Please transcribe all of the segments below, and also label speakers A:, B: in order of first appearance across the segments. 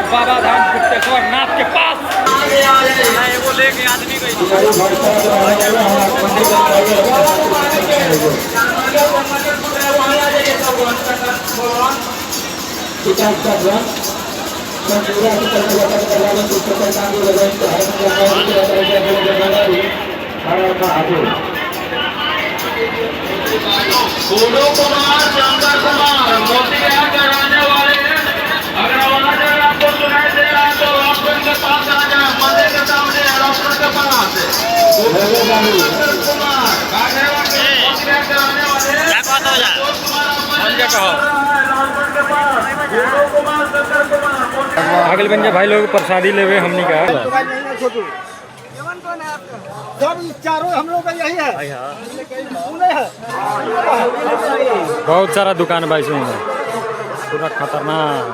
A: बाबा धाम गुप्तेश्वर नाथ के पास वो लेके आदमी गई अगर आवाज आपको सुनाई दे रहा है तो डॉक्टर के पास आ जाए, मंदिर के सामने डॉक्टर के पास आगे बन जाए भाई लोग प्रसादी लेवे हमनी का
B: सब चारों हम लोग का यही है।
A: बहुत सारा दुकान भाई से पूरा खतरनाक।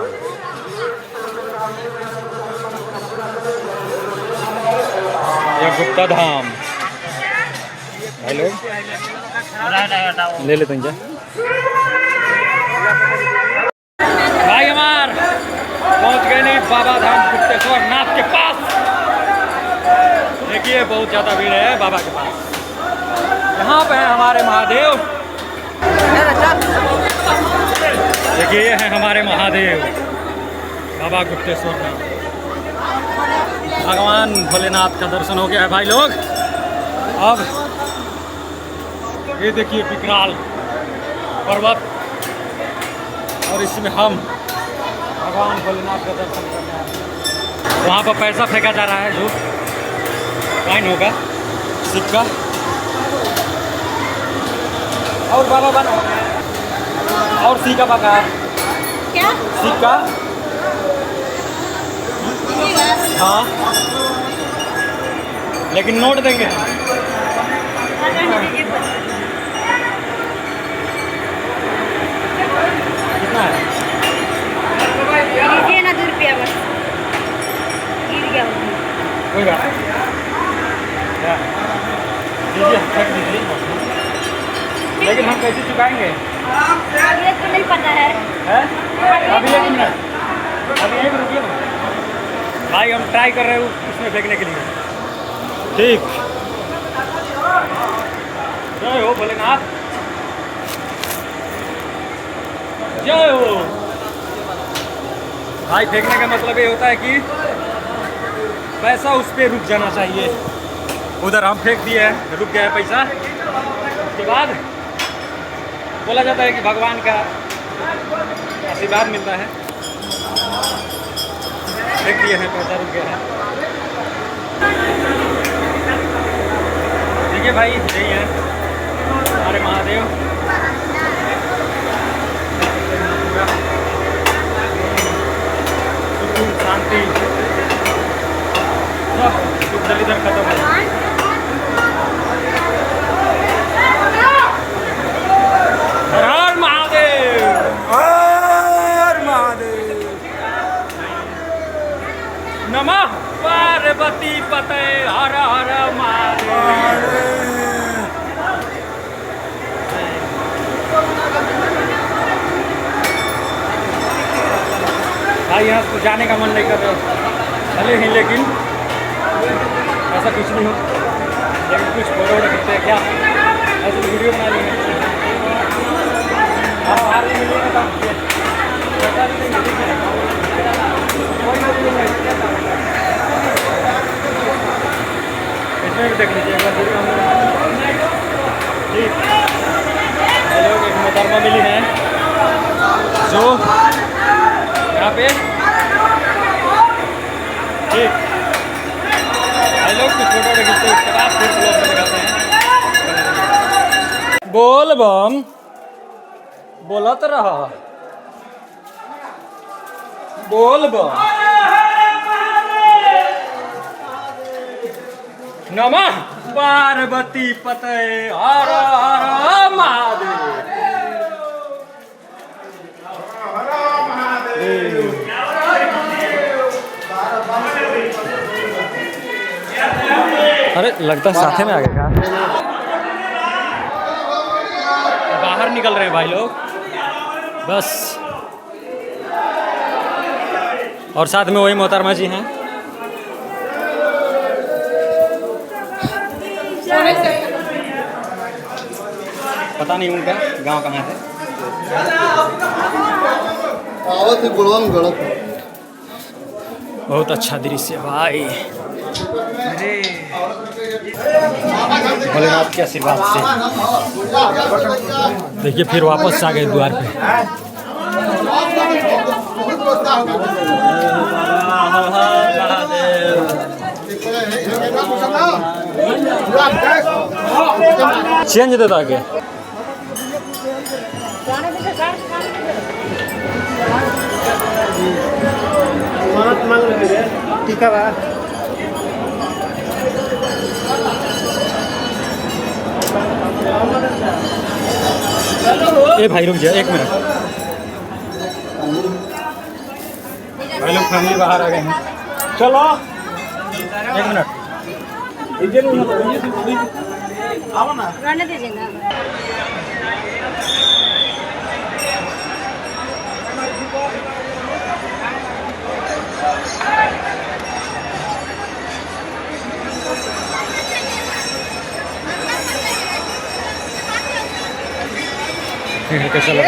A: ये गुप्ता धाम भाई लोग ले लेते हैं भाई हमार पहुंच गए नहीं बाबा धाम गुप्तेश्वर नाथ के पास। देखिए बहुत ज़्यादा भीड़ है बाबा के पास। यहाँ पे है हमारे महादेव। देखिए ये हैं हमारे महादेव बाबा गुप्तेश्वर नाथ। भगवान भोलेनाथ का दर्शन हो गया है भाई लोग। अब ये देखिए विकराल पर्वत और इसमें हम भगवान भोलेनाथ का दर्शन करने आए। वहाँ पर पैसा फेंका जा रहा है जो काइन होगा सिक्का और बाबा बना और सिक्का पका
C: क्या
A: सिक्का हाँ लेकिन नोट देंगे कितना है
C: लीजिए ना 2 रुपया बस गिर गया
A: कोई बात नहीं दीजिए फेंक दीजिए लेकिन हम कैसे चुकाएंगे
C: ये तो नहीं पता है
A: अभी एक मिनट अभी एक रुकिए भाई हम ट्राई कर रहे हैं उसमें फेंकने के लिए। ठीक जय हो भोलेनाथ जय हो। भाई फेंकने का मतलब ये होता है कि पैसा उस पर रुक जाना चाहिए। उधर हम फेंक दिए हैं रुक गया है पैसा। उसके बाद बोला जाता है कि भगवान का आशीर्वाद मिलता है। फेंक दिए हैं पैसा रुक गया है। देखिए भाई यही है हमारे महादेव। सुकून शांति सब सुख दलिदर खत्म है। हर हर महादेव हर महादेव नमः पार्वती पते हर हर महादेव। भाई यहाँ तो जाने का मन नहीं कर रहा भले ही लेकिन ऐसा कुछ नहीं हो लेकिन कुछ फोटो वोटो खींचते हैं क्या ऐसे वीडियो बना लेंगे। आप बाहर नहीं मिलेंगे काम इसमें भी देख लीजिए एक बार वीडियो ठीक। ये लोग एक मोहतरमा मिली है जो यहाँ पे ठीक भाई लोग कुछ फोटो खींचते हैं उसके बाद फिर ब्लॉग में दिखाते हैं। बोल बम बोलत रहा बोल बम नमः पार्वती पते हर हर महादेव। अरे लगता है साथे में आ गया। बाहर निकल रहे हैं भाई लोग बस और साथ में वही मोहतरमा जी हैं। पता नहीं उनका गांव कहाँ है।
B: आवत गुड़वन गड़त
A: बहुत अच्छा दृश्य भाई, भोलेनाथ के आशीर्वाद से। देखिए फिर वापस आ गए द्वार पे। चेंज देता आगे।
B: टीका बा
A: ए भाई रुक जा 1 मिनट। भाई लोग फैमिली बाहर आ गए हैं। चलो 1 मिनट।
C: रहने दीजिए ना।
A: कैसा लगा?